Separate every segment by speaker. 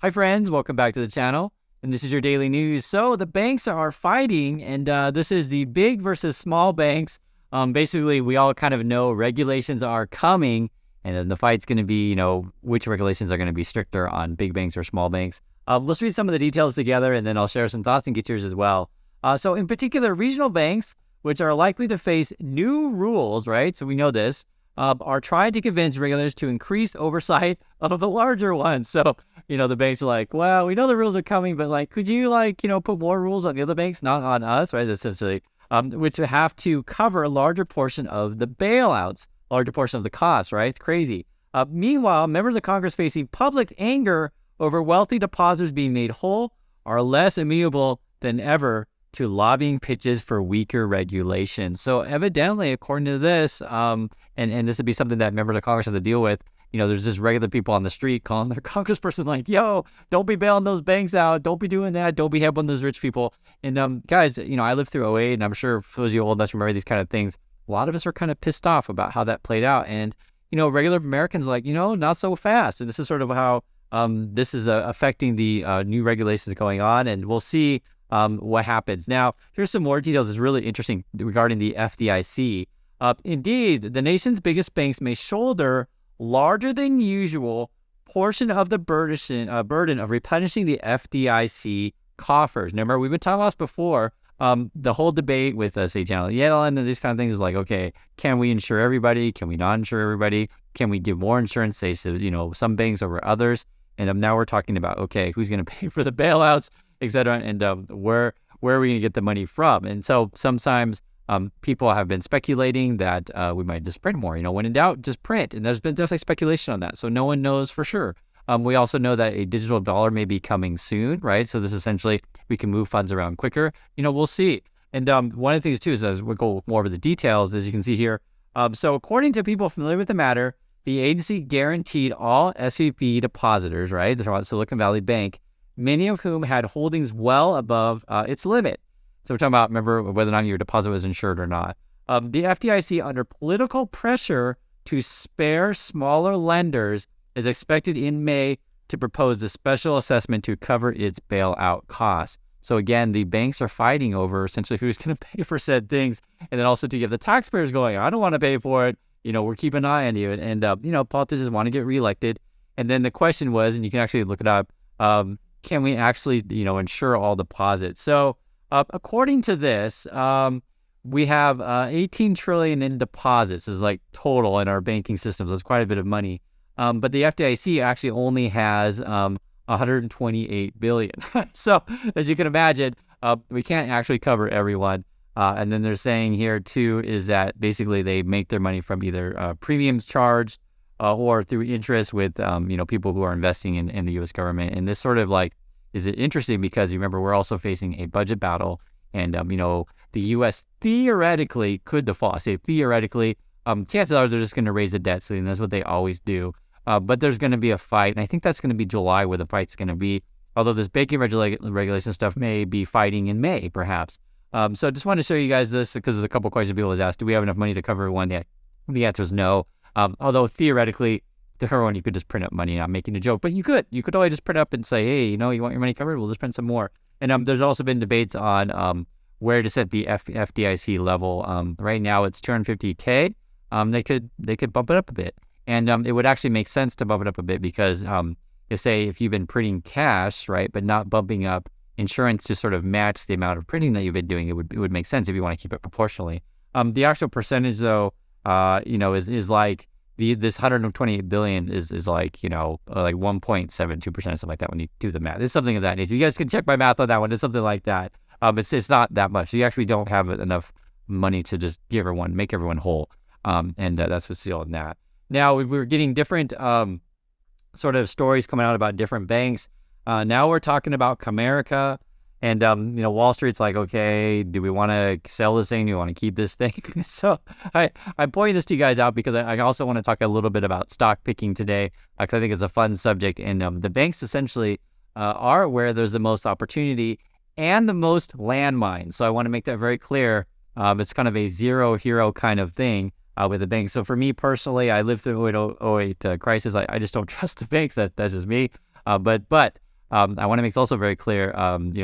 Speaker 1: Hi friends, welcome back to the channel, and this is your daily news. So the banks are fighting, and this is the big versus small banks. Basically, we all kind of know regulations are coming, and then the fight's going to be, which regulations are going to be stricter on big banks or small banks. Let's read some of the details together, and then I'll share some thoughts and get yours as well. So in particular, regional banks, which are likely to face new rules, right? So we know this. Are trying to convince regulators to increase oversight of the larger ones. So, the banks are like, well, we know the rules are coming, but could you put more rules on the other banks, not on us, right? Essentially, which have to cover a larger portion of the bailouts, larger portion of the cost, right? It's crazy. Meanwhile, members of Congress facing public anger over wealthy depositors being made whole are less amenable than ever to lobbying pitches for weaker regulations. So evidently, according to this, and this would be something that members of Congress have to deal with, there's just regular people on the street calling their congressperson like, yo, don't be bailing those banks out. Don't be doing that. Don't be helping those rich people. And guys, I lived through 2008, and I'm sure for those of you old enough to remember these kind of things, a lot of us are kind of pissed off about how that played out. And, regular Americans are like, not so fast. And this is sort of how this is affecting the new regulations going on. And we'll see what happens. Now, here's some more details that's really interesting regarding the FDIC. Indeed, the nation's biggest banks may shoulder larger than usual portion of the burden of replenishing the FDIC coffers. Remember, we've been talking about this before. The whole debate with, say, Janet Yellen and these kind of things is like, okay, can we insure everybody? Can we not insure everybody? Can we give more insurance, say, so, some banks over others? And now we're talking about, okay, who's going to pay for the bailouts, et cetera, and where are we going to get the money from? And so sometimes people have been speculating that we might just print more. When in doubt, just print. And there's been definitely speculation on that. So no one knows for sure. We also know that a digital dollar may be coming soon, right? So this essentially, we can move funds around quicker. We'll see. And one of the things too is, as we go more over the details, as you can see here. So according to people familiar with the matter, the agency guaranteed all SVB depositors, right? They're about Silicon Valley Bank, many of whom had holdings well above its limit. So we're talking about, remember, whether or not your deposit was insured or not. The FDIC, under political pressure to spare smaller lenders, is expected in May to propose a special assessment to cover its bailout costs. So again, the banks are fighting over essentially who's going to pay for said things, and then also to give the taxpayers going, I don't want to pay for it. We're keeping an eye on you. And politicians want to get reelected. And then the question was, and you can actually look it up, can we actually, insure all deposits? So according to this, we have 18 trillion in deposits is like total in our banking system. So it's quite a bit of money. But the FDIC actually only has 128 billion. So as you can imagine, we can't actually cover everyone. And then they're saying here too is that basically they make their money from either premiums charged or through interest with people who are investing in the U.S. government. And this sort of is it interesting because you remember we're also facing a budget battle, and the U.S. theoretically could default. I say theoretically. Chances are they're just going to raise the debt ceiling. That's what they always do. But there's going to be a fight, and I think that's going to be July where the fight's going to be. Although this banking regulation stuff may be fighting in May, perhaps. So I just wanted to show you guys this because there's a couple questions people have asked. Do we have enough money to cover everyone? The answer is no. Although theoretically, to everyone, you could just print up money. I'm making a joke, but you could always just print up and say, hey, you want your money covered? We'll just print some more. And there's also been debates on where to set the FDIC level. Right now, it's 250K. They could bump it up a bit, and it would actually make sense to bump it up a bit because if you've been printing cash, right, but not bumping up insurance to sort of match the amount of printing that you've been doing, it would make sense if you want to keep it proportionally. The actual percentage though, is like this 128 billion is like 1.72% or something like that when you do the math. It's something of that nature. You guys can check my math on that one. It's something like that. It's not that much. So you actually don't have enough money to just make everyone whole. And that's what's sealed in that. Now we're getting different sort of stories coming out about different banks. Now we're talking about Comerica, and Wall Street's like, okay, do we want to sell this thing? Do we want to keep this thing? So I'm pointing this to you guys out because I also want to talk a little bit about stock picking today, because I think it's a fun subject. And the banks essentially are where there's the most opportunity and the most landmines. So I want to make that very clear. It's kind of a zero hero kind of thing with the banks. So for me personally, I lived through the 2008 crisis. I just don't trust the banks. That's just me. But I want to make it also very clear,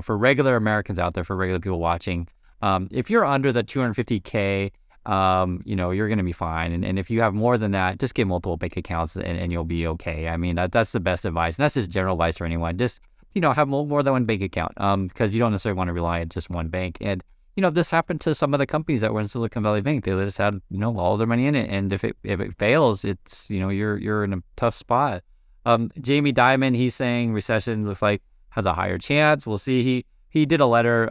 Speaker 1: for regular Americans out there, for regular people watching, if you're under the 250K, you're going to be fine. And if you have more than that, just get multiple bank accounts and you'll be okay. I mean, that's the best advice. And that's just general advice for anyone. Just, have more than one bank account, because you don't necessarily want to rely on just one bank. And, this happened to some of the companies that were in Silicon Valley Bank. They just had, all their money in it. And if it fails, it's, you're in a tough spot. Jamie Dimon, he's saying recession looks like has a higher chance. We'll see. He did a letter,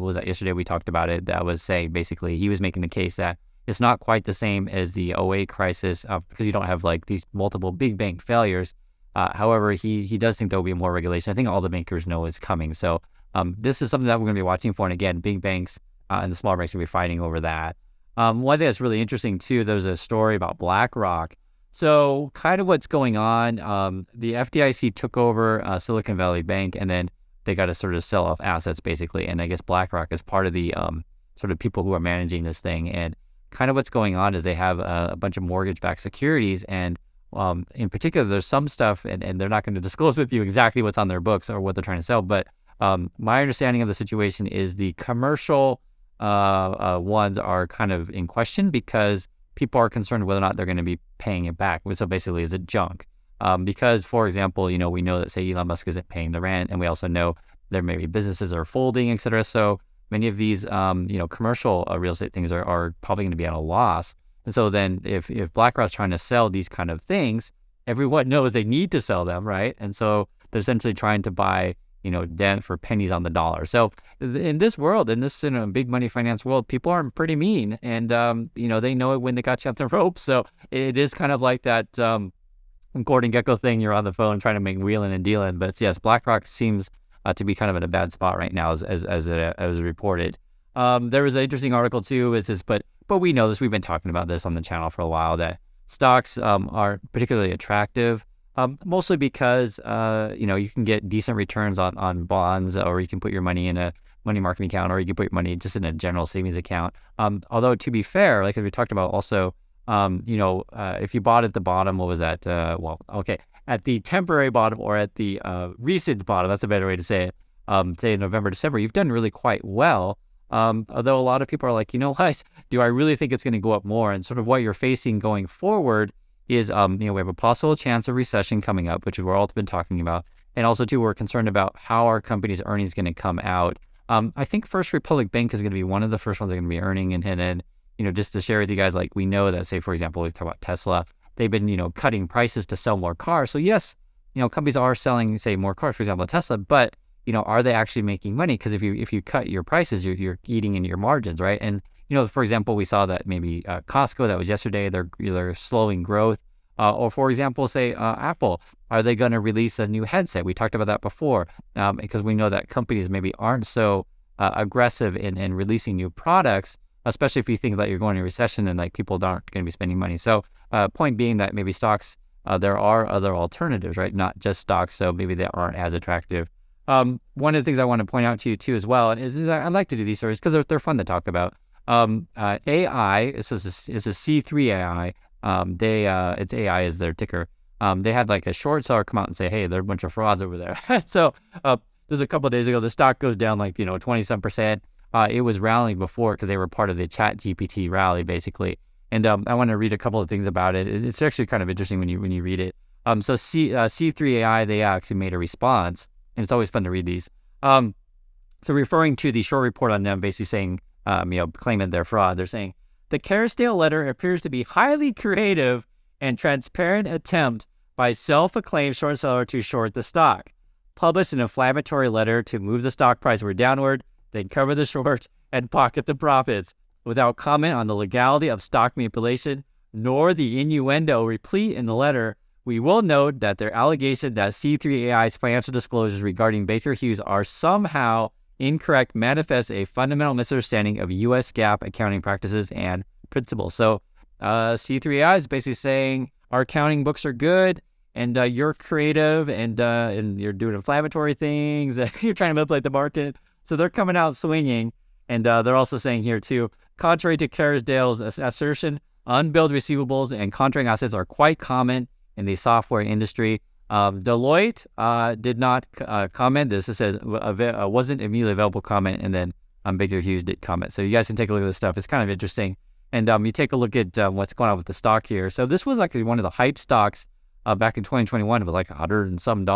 Speaker 1: was that yesterday? We talked about it. That was saying basically he was making the case that it's not quite the same as the '08 crisis because you don't have like these multiple big bank failures. However, he does think there will be more regulation. I think all the bankers know it's coming. So this is something that we're going to be watching for. And again, big banks and the small banks will be fighting over that. One thing that's really interesting too, there's a story about BlackRock. So kind of what's going on, the FDIC took over Silicon Valley Bank, and then they got to sort of sell off assets basically. And I guess BlackRock is part of the sort of people who are managing this thing. And kind of what's going on is they have a bunch of mortgage-backed securities. And in particular, there's some stuff, and they're not going to disclose with you exactly what's on their books or what they're trying to sell. But my understanding of the situation is the commercial ones are kind of in question because people are concerned whether or not they're going to be paying it back. So basically, is it junk? Because, for example, we know that, say, Elon Musk isn't paying the rent, and we also know there may be businesses are folding, et cetera. So many of these, commercial real estate things are probably going to be at a loss. And so then if BlackRock's trying to sell these kind of things, everyone knows they need to sell them, right? And so they're essentially trying to buy, debt for pennies on the dollar. So in this world, in this big money finance world, people are pretty mean, and they know it when they got you on the rope. So it is kind of like that Gordon Gekko thing. You're on the phone trying to make wheeling and dealing. But yes, BlackRock seems to be kind of in a bad spot right now, as reported. There was an interesting article too. It says, but we know this. We've been talking about this on the channel for a while, that stocks are particularly attractive. Mostly because, you can get decent returns on bonds, or you can put your money in a money market account, or you can put your money just in a general savings account. Although, to be fair, like as we talked about also, if you bought at the bottom, what was that? At the temporary bottom or at the recent bottom, that's a better way to say it, say November, December, you've done really quite well. Although a lot of people are like, what, do I really think it's going to go up more? And sort of what you're facing going forward is, we have a possible chance of recession coming up, which we've all been talking about. And also, too, we're concerned about how our company's earnings going to come out. I think First Republic Bank is going to be one of the first ones that are going to be earning. And then, just to share with you guys, like we know that, say, for example, we talk about Tesla, they've been, cutting prices to sell more cars. So yes, companies are selling, say, more cars, for example, Tesla, but, are they actually making money? Because if you cut your prices, you're eating into your margins, right? And for example, we saw that maybe Costco, that was yesterday, they're slowing growth. Or for example, say Apple, are they going to release a new headset? We talked about that before, because we know that companies maybe aren't so aggressive in releasing new products, especially if you think that you're going into a recession and like people aren't going to be spending money. So point being that maybe stocks, there are other alternatives, right? Not just stocks, so maybe they aren't as attractive. One of the things I want to point out to you too as well is I like to do these stories because they're fun to talk about. AI, this is a C3 AI. It's AI is their ticker. They had like a short seller come out and say, hey, there are a bunch of frauds over there. So there's a couple of days ago, the stock goes down like 20-some%. It was rallying before because they were part of the Chat GPT rally basically. And I want to read a couple of things about it. It's actually kind of interesting when you read it. So C3 AI, they actually made a response, and it's always fun to read these. So referring to the short report on them, basically saying, claiming they're fraud, they're saying, the Kerrisdale letter appears to be highly creative and transparent attempt by self-acclaimed short seller to short the stock. Published an inflammatory letter to move the stock price downward, then cover the short and pocket the profits, without comment on the legality of stock manipulation, nor the innuendo replete in the letter. We will note that their allegation that C3AI's financial disclosures regarding Baker Hughes are somehow incorrect manifests a fundamental misunderstanding of U.S. GAAP accounting practices and principles. So C3AI is basically saying our accounting books are good, and you're creative, and you're doing inflammatory things, and you're trying to manipulate the market. So they're coming out swinging, and they're also saying here too, contrary to Kerrisdale's assertion, unbilled receivables and contract assets are quite common in the software industry. Deloitte did not comment this. It says wasn't immediately available comment, and then Baker Hughes did comment. So you guys can take a look at this stuff. It's kind of interesting. And you take a look at what's going on with the stock here. So this was actually one of the hype stocks back in 2021. It was like $100 and some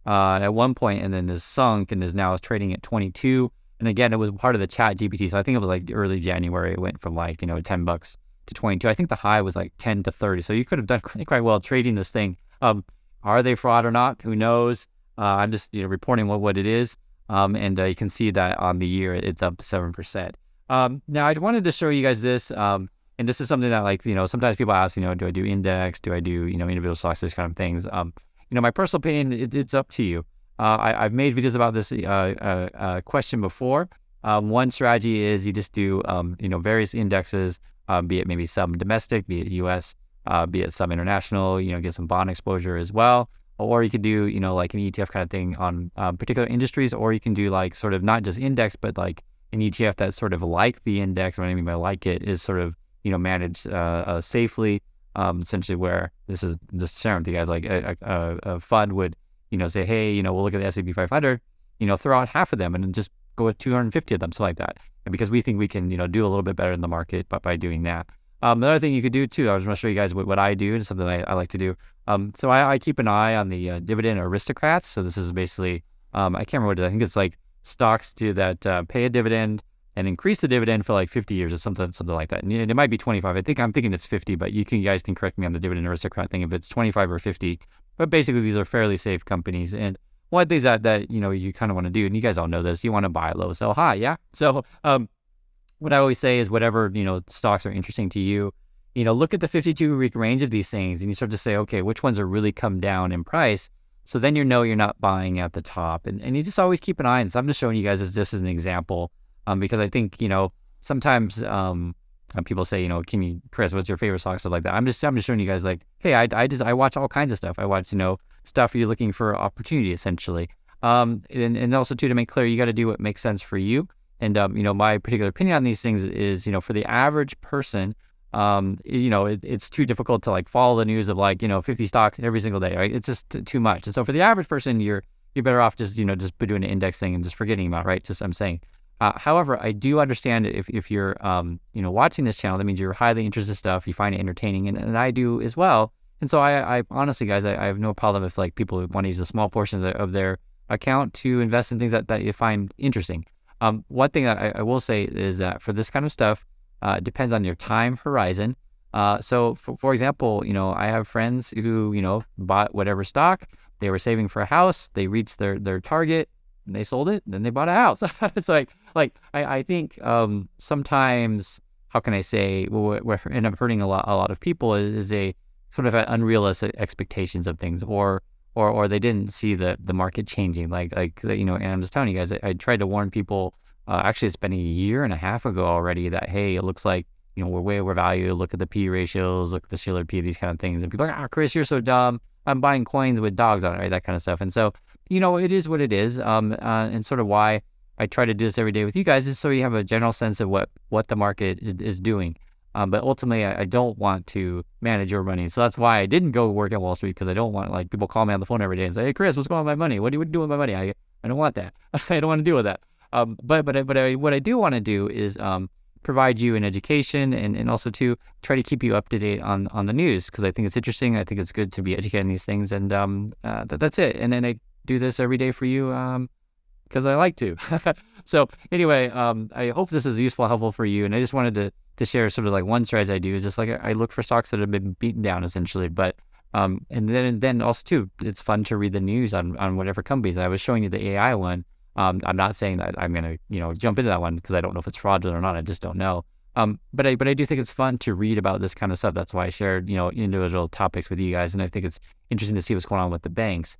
Speaker 1: at one point, and then is sunk and is now trading at 22. And again, it was part of the chat GPT. So I think it was like early January. It went from like, $10 to 22. I think the high was like 10 to 30. So you could have done quite well trading this thing. Are they fraud or not? Who knows? I'm just reporting what it is. And you can see that on the year, it's up 7%. Now I wanted to show you guys this. And this is something that sometimes people ask, do I do index? Do I do, individual stocks, this kind of things? My personal opinion, it's up to you. I've made videos about this question before. One strategy is you just do, various indexes, be it maybe some domestic, be it US, be it some international, get some bond exposure as well. Or you could do, like an ETF kind of thing on particular industries, or you can do like sort of not just index, but like an ETF that's sort of like the index. What I mean by like it is sort of, managed safely, essentially where this is just sharing with you guys, like a fund would, say, hey, we'll look at the S&P 500, throw out half of them and then just go with 250 of them, something like that. And because we think we can, do a little bit better in the market by doing that. Another thing you could do too, I was going to show you guys what I do, and something I like to do. So I keep an eye on the dividend aristocrats. So this is basically, I can't remember what it is. I think it's like stocks that pay a dividend and increase the dividend for like 50 years or something like that. And it might be 25. I'm thinking it's 50, but you guys can correct me on the dividend aristocrat thing if it's 25 or 50. But basically, these are fairly safe companies. And one of the things that you kind of want to do, and you guys all know this, you want to buy low, sell high, yeah? So what I always say is whatever, stocks are interesting to you, look at the 52-week range of these things, and you start to say, okay, which ones are really come down in price? So then you're not buying at the top. And you just always keep an eye on this. I'm just showing you guys this as an example, because I think, sometimes people say, Chris, what's your favorite stock, stuff like that. I'm just showing you guys like, hey, I watch all kinds of stuff. I watch, stuff you're looking for opportunity, essentially. And also too, to make clear, you got to do what makes sense for you. And, my particular opinion on these things is, for the average person, it's too difficult to like follow the news of like, 50 stocks every single day, right? It's just too much. And so for the average person, you're better off just, just doing an index thing and just forgetting about it, right? Just I'm saying. However, I do understand if you're, watching this channel, that means you're highly interested in stuff, you find it entertaining, and I do as well. And so I honestly, guys, I have no problem if like people want to use a small portion of their account to invest in things that you find interesting. One thing that I will say is that for this kind of stuff, it depends on your time horizon. So for example, I have friends who, bought whatever stock, they were saving for a house, they reached their target, and they sold it, then they bought a house. It's like I think sometimes, how can I say, what end up hurting a lot of people is a sort of unrealistic expectations of things, or they didn't see the market changing, and I'm just telling you guys, I tried to warn people. Actually, it's been a year and a half ago already that, hey, it looks like, we're way overvalued. Look at the P ratios, look at the Shiller P, these kind of things. And people are like, Chris, you're so dumb. I'm buying coins with dogs on it, right? That kind of stuff. And so, it is what it is. And sort of why I try to do this every day with you guys is so you have a general sense of what the market is doing. But ultimately, I don't want to manage your money. So that's why I didn't go work at Wall Street, because I don't want like people call me on the phone every day and say, hey, Chris, what's going on with my money? What do you do with my money? I don't want that. I don't want to deal with that. But what I do want to do is provide you an education and also to try to keep you up to date on the news, because I think it's interesting. I think it's good to be educated on these things, and that's it. And then I do this every day for you because I like to. So anyway, I hope this is useful, helpful for you. And I just wanted to share sort of like one strategy I do is just like I look for stocks that have been beaten down, essentially. But and then also too, it's fun to read the news on whatever companies. I was showing you the AI one. I'm not saying that I'm going to, jump into that one because I don't know if it's fraudulent or not. I just don't know. But I do think it's fun to read about this kind of stuff. That's why I shared, individual topics with you guys. And I think it's interesting to see what's going on with the banks.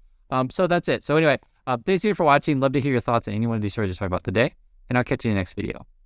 Speaker 1: So that's it. So anyway, thanks again for watching. Love to hear your thoughts on any one of these stories we talked about today. And I'll catch you in the next video.